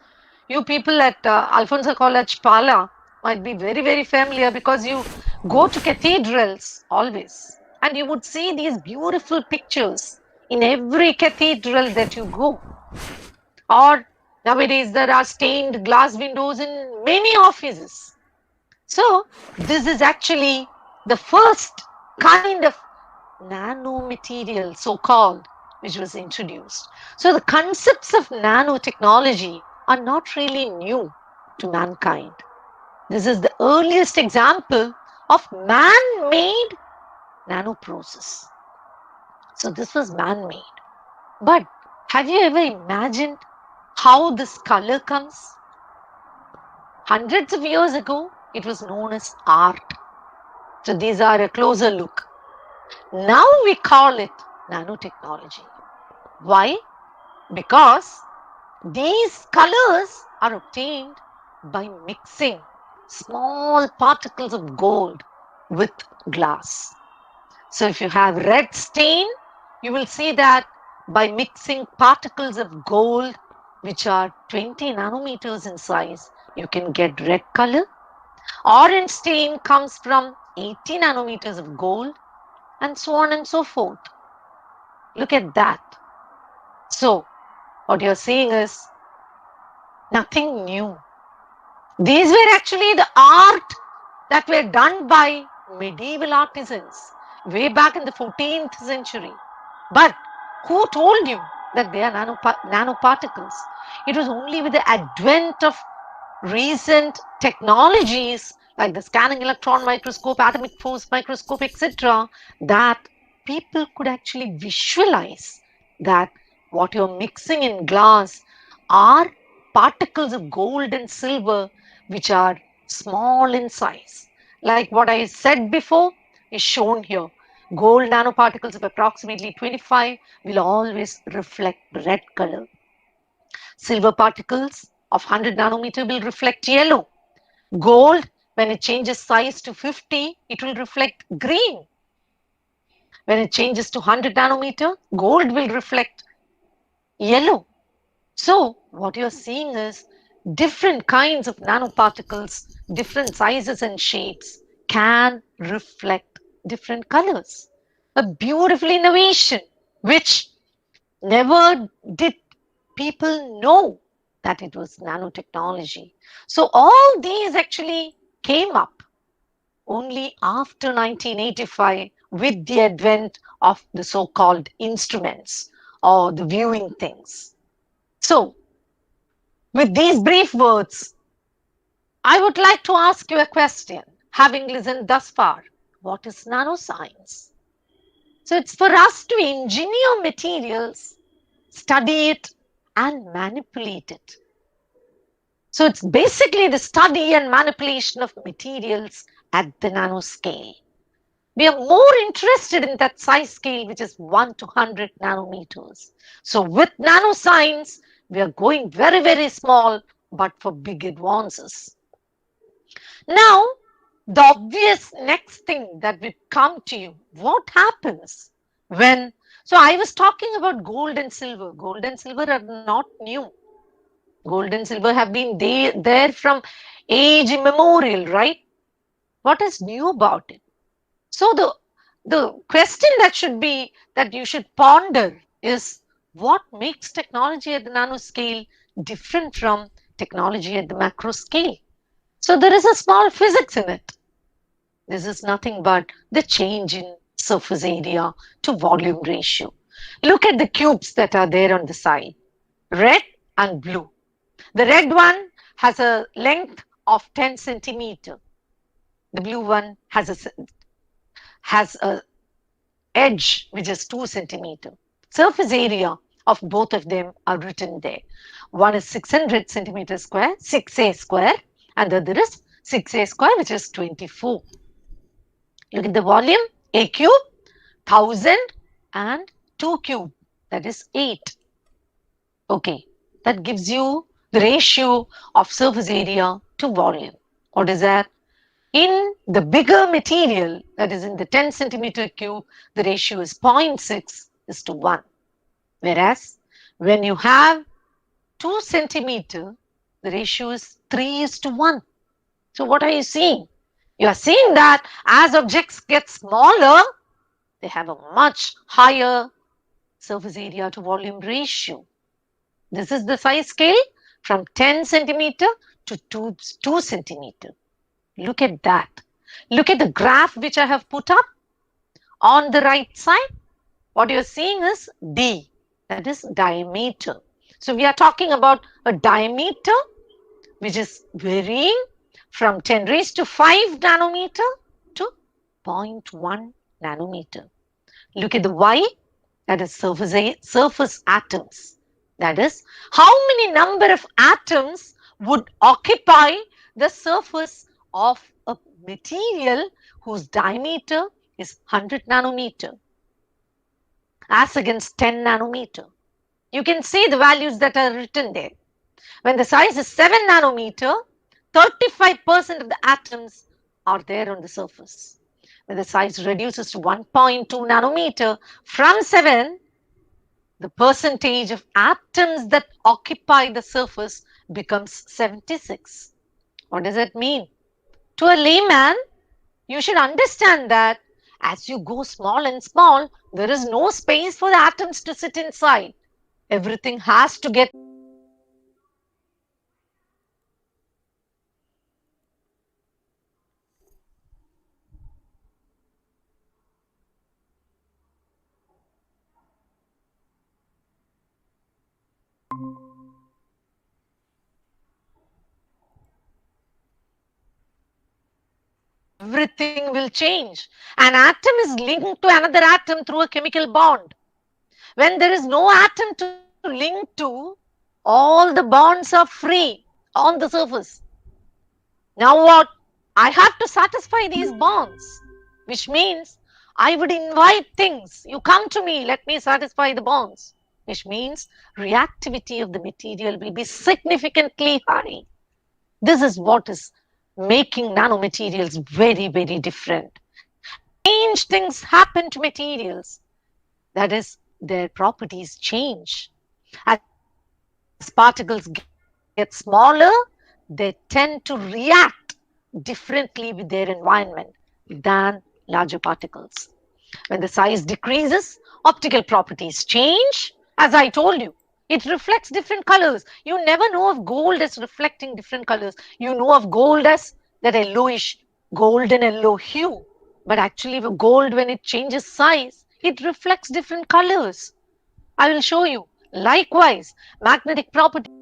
You people at Alfonso College Pala might be very, very familiar because you go to cathedrals always, and you would see these beautiful pictures in every cathedral that you go. Or nowadays there are stained glass windows in many offices. So this is actually the first kind of nanomaterial, so-called, which was introduced. So the concepts of nanotechnology are not really new to mankind. This is the earliest example of man-made nanoprocess. So this was man-made. But have you ever imagined how this color comes? Hundreds of years ago, it was known as art. So these are a closer look. Now we call it nanotechnology. Why? Because these colors are obtained by mixing small particles of gold with glass. So if you have red stain, you will see that by mixing particles of gold, which are 20 nanometers in size, you can get red color. Orange stain comes from 80 nanometers of gold, and so on and so forth. Look at that. So what you're seeing is nothing new. These were actually the art that were done by medieval artisans way back in the 14th century. But Who told you that they are nanoparticles? It was only with the advent of recent technologies like the scanning electron microscope, atomic force microscope, etc., that people could actually visualize that what you're mixing in glass are particles of gold and silver which are small in size. Like what I said before is shown here. Gold nanoparticles of approximately 25 will always reflect red color. Silver particles of 100 nanometer will reflect yellow. Gold, when it changes size to 50, it will reflect green. When it changes to 100 nanometer, gold will reflect yellow. So what you're seeing is different kinds of nanoparticles, different sizes and shapes can reflect different colors. A beautiful innovation which never did people know that it was nanotechnology. So all these actually came up only after 1985 with the advent of the so-called instruments or the viewing things. So with these brief words, I would like to ask you a question. Having listened thus far, what is nanoscience? So it's for us to engineer materials, study it, and manipulate it. So it's basically the study and manipulation of materials at the nanoscale. We are more interested in that size scale, which is 1 to 100 nanometers. So with nanoscience, we are going very, very small, but for big advances. Now, the obvious next thing that will come to you, what happens when, so I was talking about gold and silver. Gold and silver are not new. Gold and silver have been there from age immemorial, right? What is new about it? So the question that you should ponder is what makes technology at the nanoscale different from technology at the macro scale? So there is a small physics in it. This is nothing but the change in surface area to volume ratio. Look at the cubes that are there on the side, red and blue. The red one has a length of 10 centimeter. The blue one has a edge which is 2 centimeter. Surface area of both of them are written there. One is 600 centimeter square, 6a square, and the other is 6a square, which is 24. Look at the volume, a cube, 1000, and 2 cube, that is 8. Okay, that gives you the ratio of surface area to volume. What is that? In the bigger material, that is in the 10 centimeter cube, the ratio is 0.6 is to 1. Whereas when you have 2 centimeter, the ratio is 3 is to 1. So what are you seeing? You are seeing that as objects get smaller, they have a much higher surface area to volume ratio. This is the size scale from 10 centimeter to 2 centimeter. Look at that. Look at the graph which I have put up on the right side. What you're seeing is D, that is diameter. So we are talking about a diameter which is varying from 10 raised to 5 nanometer to 0.1 nanometer. Look at the Y, that is surface atoms. That is, how many number of atoms would occupy the surface of a material whose diameter is 100 nanometer as against 10 nanometer. You can see the values that are written there. When the size is 7 nanometer, 35% of the atoms are there on the surface. When the size reduces to 1.2 nanometer, from 7, the percentage of atoms that occupy the surface becomes 76. What does that mean? To a layman, you should understand that as you go small and small, there is no space for the atoms to sit inside. Everything has to get everything will change. An atom is linked to another atom through a chemical bond. When there is no atom to link to, all the bonds are free on the surface. Now what? I have to satisfy these bonds, which means I would invite things. You come to me, let me satisfy the bonds, which means reactivity of the material will be significantly high. This is what is making nanomaterials very, very different. Strange things happen to materials. That is, their properties change. As particles get smaller, they tend to react differently with their environment than larger particles. When the size decreases, optical properties change. As I told you, it reflects different colors. You never know of gold as reflecting different colors. You know of gold as that yellowish, golden yellow hue. But actually, the gold, when it changes size, it reflects different colors. I will show you. Likewise, magnetic properties.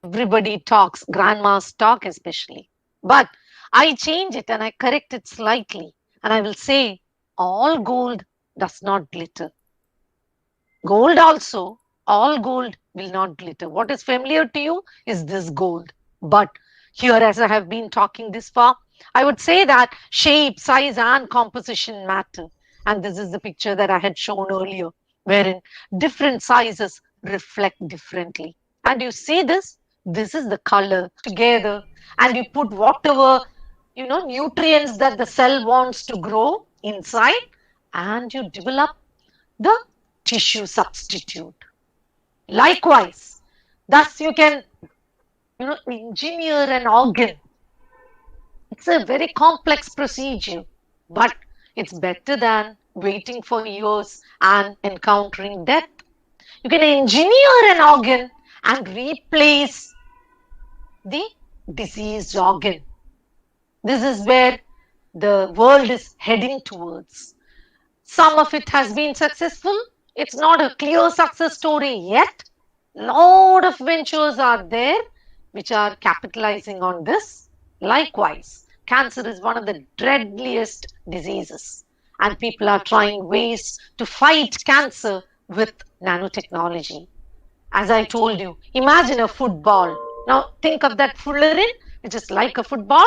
Everybody talks, grandmas talk especially. But I change it and I correct it slightly. And I will say, all gold does not glitter. Gold also, all gold will not glitter. What is familiar to you is this gold. But here, as I have been talking this far, I would say that shape, size, and composition matter. And this is the picture that I had shown earlier, wherein different sizes reflect differently. And you see this? This is the color together, and you put whatever nutrients that the cell wants to grow inside, and you develop the tissue substitute. Likewise, thus you can engineer an organ. It's a very complex procedure, but it's better than waiting for years and encountering death. You can engineer an organ and replace the diseased organ. This is where the world is heading towards. Some of it has been successful. It's not a clear success story yet. Lot of ventures are there which are capitalizing on this. Likewise, cancer is one of the deadliest diseases, and people are trying ways to fight cancer with nanotechnology. As I told you, imagine a football. Now think of that fullerene, which is like a football.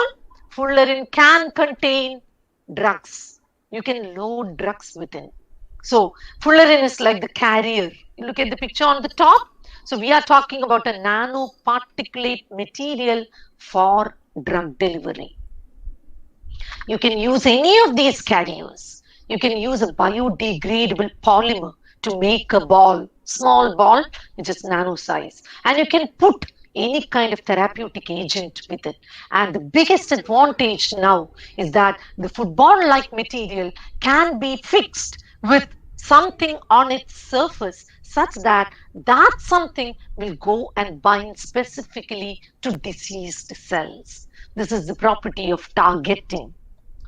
Fullerene can contain drugs. You can load drugs within. So fullerene is like the carrier. You look at the picture on the top. So we are talking about a nanoparticulate material for drug delivery. You can use any of these carriers. You can use a biodegradable polymer to make a ball, small ball, which is nano size. And you can put any kind of therapeutic agent with it. And the biggest advantage now is that the football-like material can be fixed with something on its surface such that that something will go and bind specifically to diseased cells. This is the property of targeting.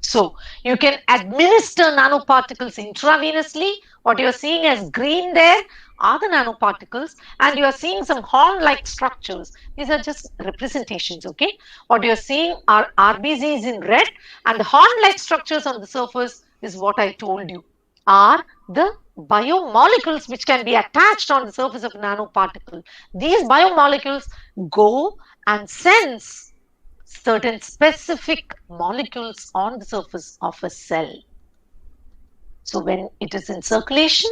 So you can administer nanoparticles intravenously. What you're seeing as green there are the nanoparticles, and you're seeing some horn-like structures. These are just representations, okay? What you're seeing are RBCs in red, and the horn-like structures on the surface is what I told you are the biomolecules which can be attached on the surface of a nanoparticle. These biomolecules go and sense certain specific molecules on the surface of a cell. So when it is in circulation,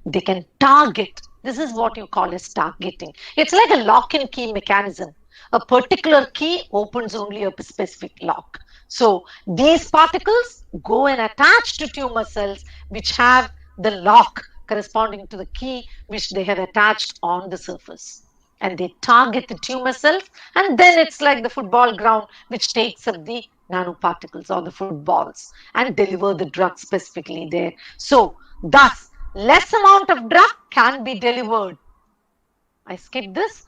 they can target. This is what you call as targeting. It's like a lock and key mechanism. A particular key opens only a specific lock. So these particles go and attach to tumor cells which have the lock corresponding to the key which they have attached on the surface. And they target the tumor cells, and then it's like the football ground which takes up the nanoparticles or the footballs and deliver the drug specifically there. So thus less amount of drug can be delivered. I skipped this.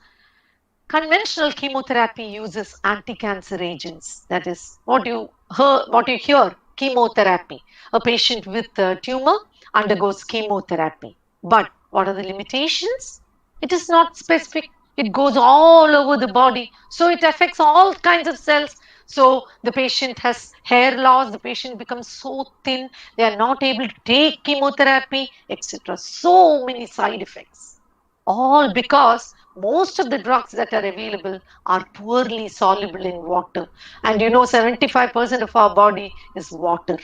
Conventional chemotherapy uses anti-cancer agents. That is what you hear, chemotherapy. A patient with a tumor undergoes chemotherapy. But what are the limitations? It is not specific. It goes all over the body. So it affects all kinds of cells. So the patient has hair loss, the patient becomes so thin, they are not able to take chemotherapy, etc. So many side effects. All because most of the drugs that are available are poorly soluble in water. And 75% of our body is water.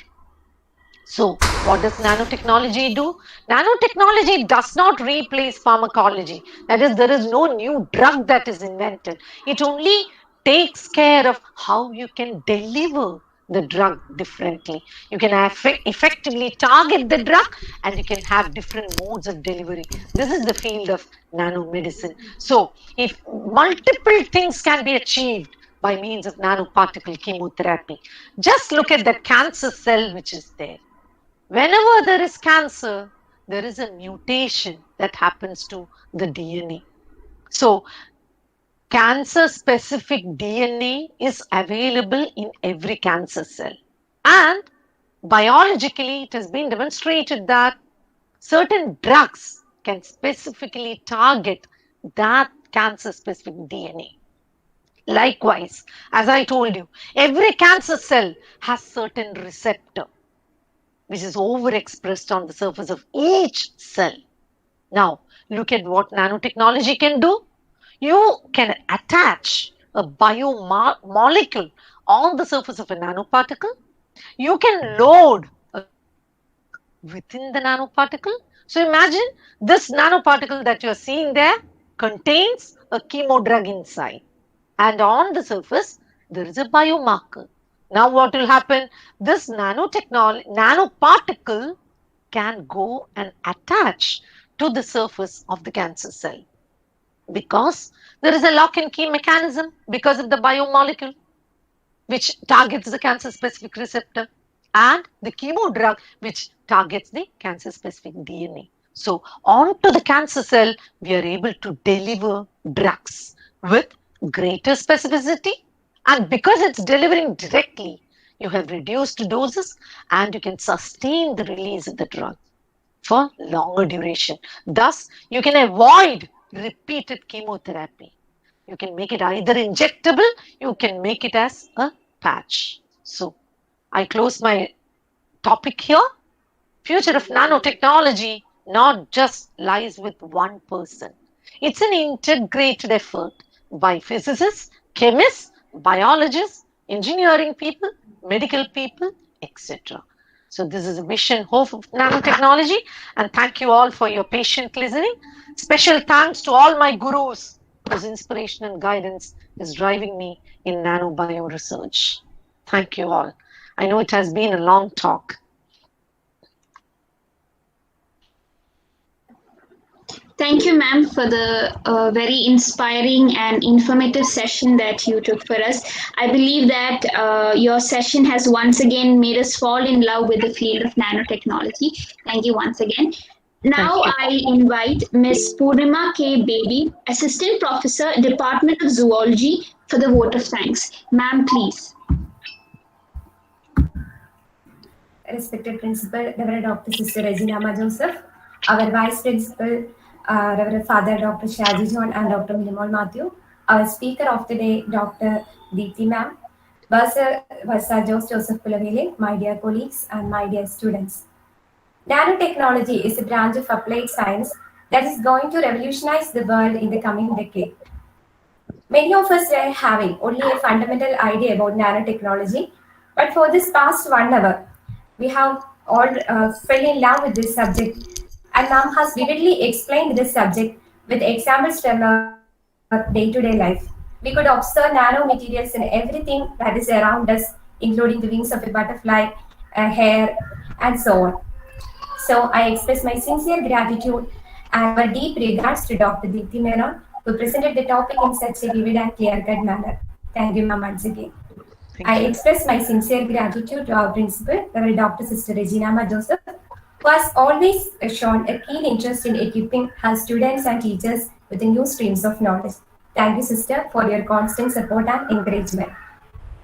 So what does nanotechnology do? Nanotechnology does not replace pharmacology. That is, there is no new drug that is invented. It only takes care of how you can deliver the drug differently. You can effectively target the drug, and you can have different modes of delivery. This is the field of nanomedicine. So if multiple things can be achieved by means of nanoparticle chemotherapy, just look at that cancer cell which is there. Whenever there is cancer, there is a mutation that happens to the DNA. So cancer-specific DNA is available in every cancer cell. And biologically, it has been demonstrated that certain drugs can specifically target that cancer-specific DNA. Likewise, as I told you, every cancer cell has certain receptor which is overexpressed on the surface of each cell. Now, look at what nanotechnology can do. You can attach a biomolecule on the surface of a nanoparticle. You can load a within the nanoparticle. So imagine this nanoparticle that you're seeing there contains a chemo drug inside. And on the surface, there is a biomarker. Now what will happen? This nanoparticle can go and attach to the surface of the cancer cell because there is a lock and key mechanism because of the biomolecule which targets the cancer specific receptor and the chemo drug which targets the cancer specific DNA. So onto the cancer cell, we are able to deliver drugs with greater specificity, and because it's delivering directly, you have reduced doses and you can sustain the release of the drug for longer duration. Thus, you can avoid repeated chemotherapy. You can make it either injectable, you can make it as a patch. So, I close my topic here. Future of nanotechnology not just lies with one person. It's an integrated effort by physicists, chemists, biologists, engineering people, medical people, etc. So this is a mission hope of nanotechnology, and thank you all for your patient listening. Special thanks to all my gurus whose inspiration and guidance is driving me in nanobio research. Thank you all. I know it has been a long talk. Thank you, ma'am, for the very inspiring and informative session that you took for us. I believe that your session has once again made us fall in love with the field of nanotechnology. Thank you once again. Now I invite Ms. Purnima K. Bedi, Assistant Professor, Department of Zoology, for the vote of thanks. Ma'am, please. respected principal, Reverend Dr. Sister Regina Joseph, our vice principal, Reverend Father Dr. Shaji John and Dr. Minimal Matthew, our speaker of the day, Dr. Deepthi Ma'am, Bursar Joseph Pulavile, my dear colleagues and my dear students. Nanotechnology is a branch of applied science that is going to revolutionize the world in the coming decade. Many of us were having only a fundamental idea about nanotechnology, but for this past 1 hour, we have all fell in love with this subject, and Ma'am has vividly explained this subject with examples from our day-to-day life. We could observe nanomaterials in everything that is around us, including the wings of a butterfly, hair, and so on. So I express my sincere gratitude and our deep regards to Dr. Deepthi Menon, who presented the topic in such a vivid and clear-cut manner. Thank you, ma'am, once again. I express my sincere gratitude to our principal, Reverend Dr. Sister Regina Joseph, who has always shown a keen interest in equipping her students and teachers with the new streams of knowledge. Thank you, sister, for your constant support and encouragement.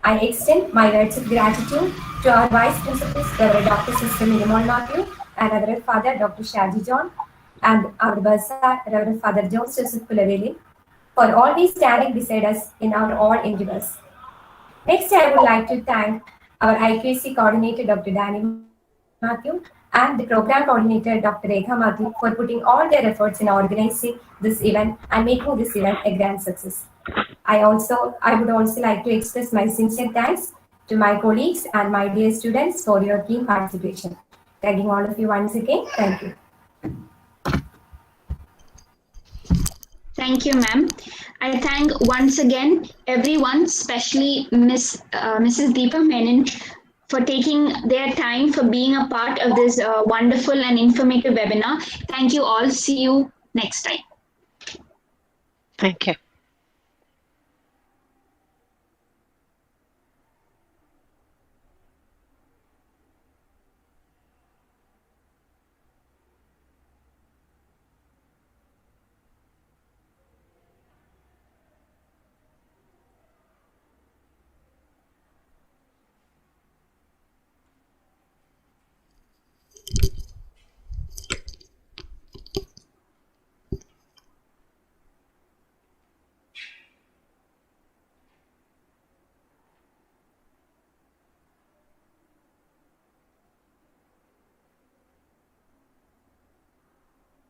I extend my words of gratitude to our Vice Principals, Reverend Dr. Sister Minimal Matthew, and Reverend Father Dr. Shaji John, and our Bursar, Reverend Father Joseph Pulavili, for always standing beside us in our all endeavors. Next, I would like to thank our IQAC coordinator, Dr. Danny Matthew, and the program coordinator, Dr. Rekha Matthew, for putting all their efforts in organizing this event and making this event a grand success. I would also like to express my sincere thanks to my colleagues and my dear students for your keen participation. Thanking all of you once again. Thank you. Thank you, ma'am. I thank once again everyone, especially Mrs. Deepa Menon, for taking their time for being a part of this wonderful and informative webinar. Thank you all. See you next time. Thank you.